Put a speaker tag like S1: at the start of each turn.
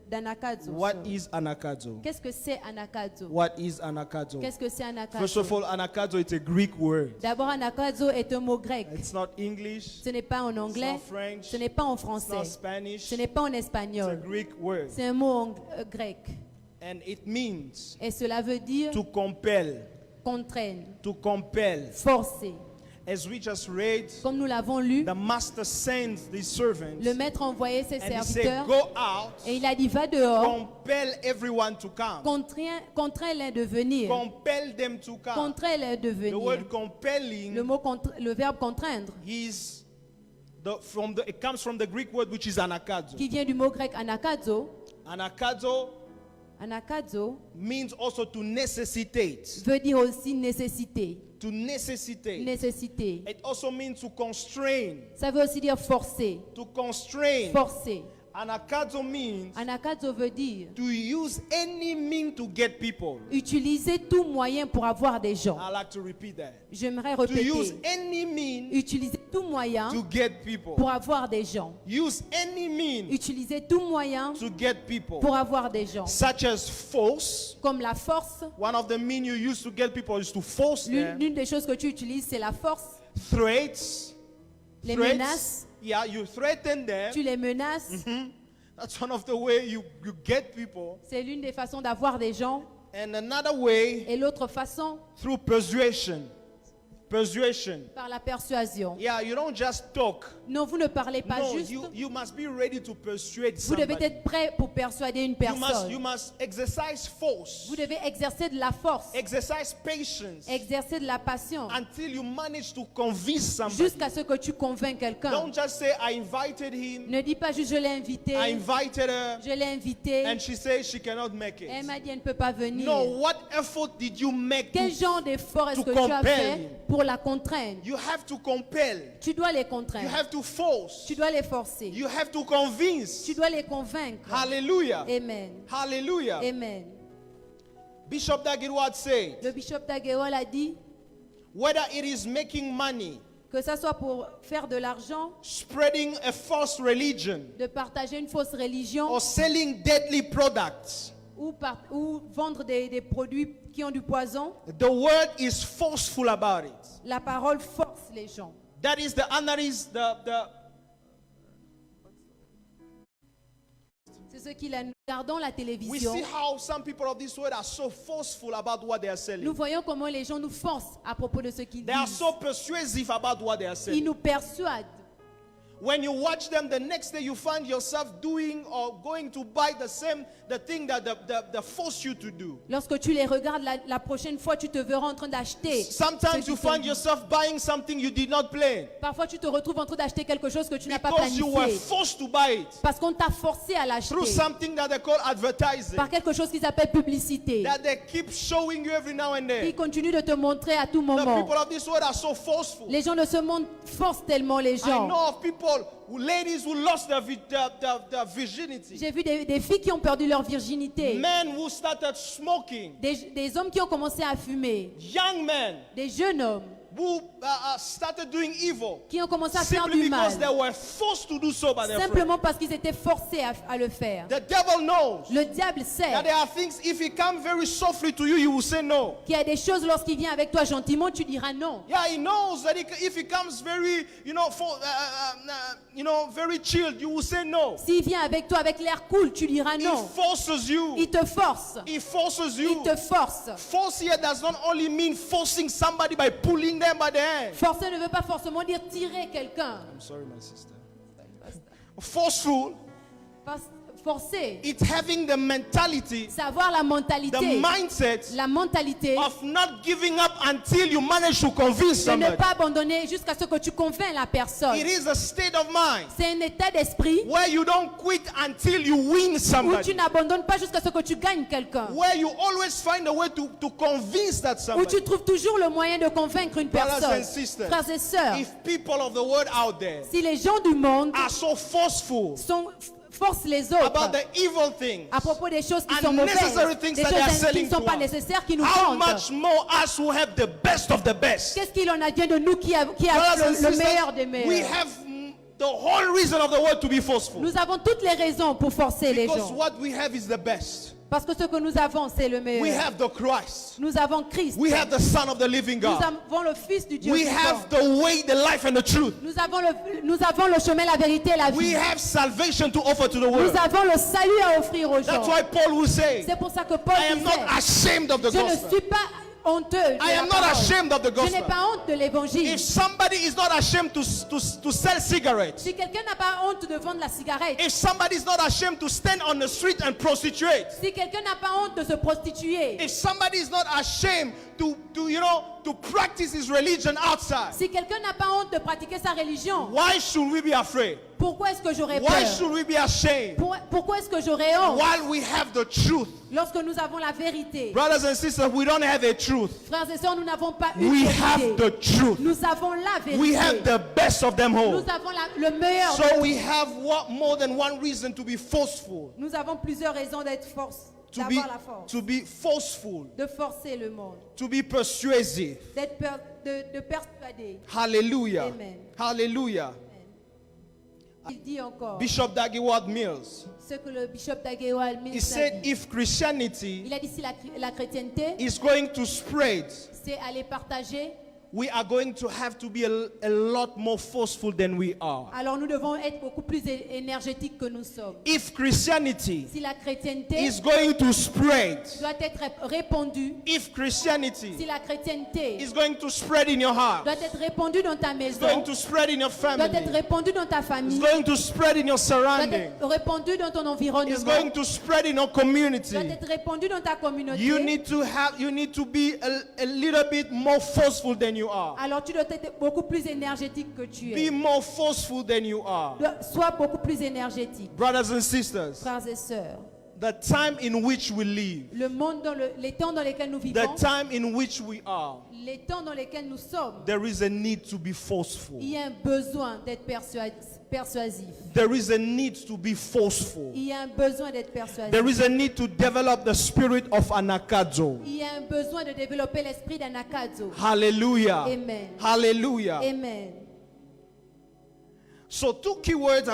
S1: d'anakazo.
S2: What is anakazo?
S1: Qu'est-ce que c'est anakazo?
S2: What is anakazo?
S1: Qu'est-ce que c'est
S2: First of
S1: anakazo?
S2: all, anakazo is a Greek word.
S1: D'abord, anakazo est un mot grec.
S2: It's not English.
S1: Ce n'est pas en
S2: It's
S1: anglais,
S2: not French.
S1: ce n'est pas en
S2: It's
S1: français,
S2: not Spanish.
S1: ce n'est pas en
S2: It's a
S1: espagnol.
S2: Greek word.
S1: C'est un mot grec.
S2: And it means
S1: Et cela veut dire
S2: to compel.
S1: contraindre,
S2: To compel.
S1: forcer.
S2: As we just read,
S1: Comme nous l'avons lu,
S2: the master sends these servants
S1: le maître a envoyé ses
S2: and he said,
S1: serviteurs
S2: go out,
S1: et il a dit va dehors,
S2: compel everyone to come.
S1: contrains-les de venir.
S2: Compel them to come.
S1: Contrains-les de
S2: The word
S1: venir.
S2: compelling
S1: Le verbe contraindre,
S2: is it comes from the Greek word which is anakazo.
S1: qui vient du mot grec anakazo.
S2: Anakazo
S1: Anakazo
S2: means also to necessitate.
S1: veut dire aussi nécessité.
S2: To necessitate.
S1: Nécessité.
S2: It also means to constrain.
S1: Ça veut aussi dire forcer.
S2: To constrain.
S1: Forcer.
S2: Anakazo means
S1: Anakazo veut dire
S2: to use any mean to get people.
S1: utiliser tout moyen pour avoir des gens.
S2: I like to repeat that.
S1: J'aimerais
S2: To use
S1: répéter.
S2: any mean
S1: Utiliser tout moyen
S2: to get people.
S1: pour avoir des gens.
S2: Use any mean
S1: Utiliser tout moyen
S2: to get people.
S1: pour avoir des gens.
S2: Such as force.
S1: Comme la force.
S2: One of the mean you use to get people is to force them.
S1: L'une des choses que tu utilises, c'est la force.
S2: Threats.
S1: Les
S2: Threats.
S1: menaces.
S2: Yeah, you threaten them.
S1: Tu les menaces.
S2: That's one of the way you get people.
S1: C'est l'une des façons d'avoir des gens.
S2: And another way,
S1: Et l'autre façon,
S2: through persuasion. Persuasion.
S1: par la persuasion.
S2: Yeah, you don't just talk.
S1: Non, vous ne parlez pas
S2: No,
S1: juste.
S2: you must be ready to persuade
S1: Vous devez
S2: somebody.
S1: être prêt pour persuader une
S2: You
S1: personne.
S2: must exercise force.
S1: Vous devez exercer de la force,
S2: Exercise patience
S1: exercer de la patience,
S2: until you manage to convince somebody.
S1: jusqu'à ce que tu convaincs quelqu'un.
S2: Don't just say, I invited him,
S1: Ne dis pas juste je l'ai invité,
S2: I invited her,
S1: je l'ai invité,
S2: and she says she cannot make
S1: et elle
S2: it.
S1: m'a dit elle ne peut pas venir.
S2: No, what effort did you make
S1: Quel
S2: to,
S1: genre d'effort est-ce
S2: to
S1: que tu as
S2: compel
S1: fait
S2: him?
S1: pour la contraindre?
S2: You have to compel.
S1: Tu dois les
S2: You
S1: contraindre,
S2: have to force.
S1: tu dois les forcer,
S2: You have to convince.
S1: tu dois les convaincre.
S2: Hallelujah.
S1: Amen.
S2: Hallelujah.
S1: Amen.
S2: Bishop Dagirwad said,
S1: Le bishop Taguewal a dit
S2: whether it is making money,
S1: que ça soit pour faire de l'argent,
S2: spreading a false religion,
S1: de partager une fausse religion
S2: or selling deadly products,
S1: ou vendre des produits qui ont du poison,
S2: the word is forceful about it.
S1: la parole force les gens.
S2: That is the analysis,
S1: C'est ce qu'il a. Nous regardons la
S2: we
S1: télévision.
S2: see how some people of this world are so forceful about what they are selling.
S1: Nous voyons comment les gens nous forcent à propos de ce qu'ils
S2: They are
S1: disent.
S2: so persuasive about what they are
S1: Ils
S2: selling.
S1: nous persuadent.
S2: When you watch them, the next day you find yourself doing or going to buy the thing that they force you to do.
S1: Lorsque tu les regardes, la prochaine fois, tu te verras en train d'acheter.
S2: Sometimes
S1: ce
S2: you
S1: qu'ils t'ont
S2: find
S1: dit.
S2: yourself buying something you did not plan
S1: Parfois, tu te retrouves en train d'acheter quelque chose que tu n'as pas
S2: because you were
S1: planifié.
S2: forced to buy it
S1: Parce qu'on t'a forcé à
S2: through
S1: l'acheter.
S2: something that they call advertising,
S1: Par quelque chose qu'ils appellent publicité.
S2: that they keep showing you every now and
S1: Qui
S2: then.
S1: continue de te montrer à tout
S2: The
S1: moment.
S2: people of this world are so forceful.
S1: Les gens de ce monde forcent tellement les
S2: I
S1: gens.
S2: know of people, ladies who lost their virginity,
S1: J'ai vu des filles qui ont perdu leur virginité.
S2: men who started smoking,
S1: Des hommes qui ont commencé à fumer.
S2: young men
S1: Des jeunes hommes
S2: who started doing evil
S1: qui ont commencé à faire
S2: simply
S1: du
S2: because they
S1: mal.
S2: were forced to do so by their friends.
S1: Simplement parce qu'ils étaient forcés à le faire.
S2: The devil knows
S1: Le diable sait
S2: that there are things, if he comes very softly to you, you will say no.
S1: qu'il y a des choses lorsqu'il vient avec toi gentiment, tu diras non.
S2: Yeah, he knows that if he comes very, very chilled, you will say no.
S1: S'il vient avec toi avec l'air cool, tu diras
S2: He
S1: non.
S2: forces you.
S1: Il te force.
S2: He forces
S1: Il
S2: you.
S1: te force.
S2: Force here does not only mean forcing somebody by pulling them by the hand.
S1: Forcer ne veut pas forcément dire tirer quelqu'un.
S2: I'm sorry, my sister. Forceful,
S1: Forcer,
S2: it's having the mentality,
S1: c'est avoir la
S2: the
S1: mentalité.
S2: mindset
S1: La mentalité
S2: of not giving up until you manage to convince
S1: de ne
S2: somebody.
S1: pas abandonner jusqu'à ce que tu convaincs la personne.
S2: It is a state of mind
S1: C'est un état d'esprit
S2: where you don't quit until you win
S1: où tu
S2: somebody.
S1: n'abandonnes pas jusqu'à ce que tu gagnes quelqu'un.
S2: Where you always find a way to convince that
S1: Où
S2: somebody.
S1: tu trouves toujours le moyen de convaincre une
S2: Brothers
S1: personne.
S2: and sisters,
S1: Frères et sœurs,
S2: if people of the world out there
S1: si les gens du monde
S2: are so forceful
S1: forcent les autres
S2: about the evil things,
S1: à propos des choses qui sont mauvaises,
S2: unnecessary things
S1: des
S2: that they are
S1: choses qui
S2: selling
S1: ne sont
S2: to
S1: pas
S2: us,
S1: nécessaires, qui nous
S2: how
S1: vendent,
S2: much more us who have the best of the best?
S1: qu'est-ce qu'il en advient de nous qui a
S2: Brothers and
S1: le
S2: sisters,
S1: meilleur des
S2: we
S1: meilleurs?
S2: have the whole reason of the world to be forceful.
S1: Nous avons toutes les raisons pour forcer les
S2: Because
S1: gens.
S2: what we have is the best.
S1: Parce que ce que nous avons, c'est le
S2: We
S1: meilleur.
S2: have the Christ.
S1: Nous avons Christ.
S2: We have the Son of the living
S1: Nous
S2: God.
S1: avons le Fils du Dieu
S2: We
S1: vivant.
S2: have the way, the life, and the truth.
S1: Nous avons le chemin, la vérité et la
S2: We
S1: vie.
S2: have salvation to offer to the
S1: Nous
S2: world.
S1: avons le salut à offrir aux gens.
S2: That's why Paul will say,
S1: C'est pour ça que Paul
S2: I am not
S1: disait,
S2: ashamed of the
S1: je ne
S2: gospel.
S1: suis pas honteux de
S2: I
S1: la
S2: am not
S1: parole.
S2: ashamed of the
S1: Je n'ai
S2: gospel.
S1: pas honte de l'évangile.
S2: If somebody is not ashamed to sell cigarettes,
S1: Si quelqu'un n'a pas honte de vendre la cigarette,
S2: if somebody is not ashamed to stand on the street and prostitute,
S1: si quelqu'un n'a pas honte de se prostituer,
S2: if somebody is not ashamed to practice his religion outside,
S1: si quelqu'un n'a pas honte de pratiquer sa religion,
S2: why should we be afraid?
S1: pourquoi est-ce que j'aurais
S2: Why
S1: peur?
S2: should we be ashamed
S1: Pourquoi est-ce que j'aurais honte
S2: while we have the truth?
S1: lorsque nous avons la vérité?
S2: Brothers and sisters, we don't have a truth.
S1: Frères et sœurs, nous n'avons pas une
S2: We
S1: vérité.
S2: have the truth.
S1: Nous avons la vérité.
S2: We have the best of them all.
S1: Nous avons le meilleur.
S2: So we have more than one reason to be forceful.
S1: Nous avons plusieurs raisons d'être force, d'avoir la force,
S2: To be forceful.
S1: de forcer le monde,
S2: To be persuasive.
S1: de persuader.
S2: Hallelujah.
S1: Amen.
S2: Hallelujah.
S1: Il dit encore
S2: Bishop Dag Heward-Mills.
S1: ce que le bishop Dagewal
S2: He
S1: Mills a
S2: said
S1: dit.
S2: if Christianity
S1: Il a dit si la chrétienté,
S2: is going to spread,
S1: c'est aller partager,
S2: we are going to have to be a lot more forceful than we are.
S1: alors nous devons être beaucoup plus énergétiques que nous sommes.
S2: If Christianity
S1: Si la chrétienté
S2: is going to spread,
S1: doit être répandue,
S2: if Christianity
S1: si la chrétienté
S2: is going to spread in your heart,
S1: doit être répandue dans ta
S2: it's
S1: maison,
S2: going to spread in your
S1: doit être
S2: family,
S1: répandue dans ta
S2: it's
S1: famille,
S2: going to spread in your
S1: doit
S2: surrounding,
S1: être répandue dans ton
S2: it's
S1: environnement,
S2: going to spread in your community.
S1: doit être répandue dans ta communauté.
S2: You need to be a little bit more forceful than you are.
S1: Alors tu dois être beaucoup plus énergétique que tu
S2: Be
S1: es.
S2: more forceful than you are.
S1: Sois beaucoup plus énergétique.
S2: Brothers and sisters,
S1: Frères et sœurs,
S2: the time in which we live,
S1: le monde les temps dans lesquels nous
S2: the
S1: vivons,
S2: time in which we are,
S1: les temps dans lesquels nous sommes,
S2: there is a need to be forceful.
S1: il y a un besoin d'être persuasif.
S2: There is a need to be forceful.
S1: Il y a un besoin d'être persuasif.
S2: There is a need to develop the spirit of anakazo.
S1: Il y a un besoin de développer l'esprit d'Anakazo.
S2: Hallelujah.
S1: Amen.
S2: Hallelujah.
S1: Amen.
S2: So two keywords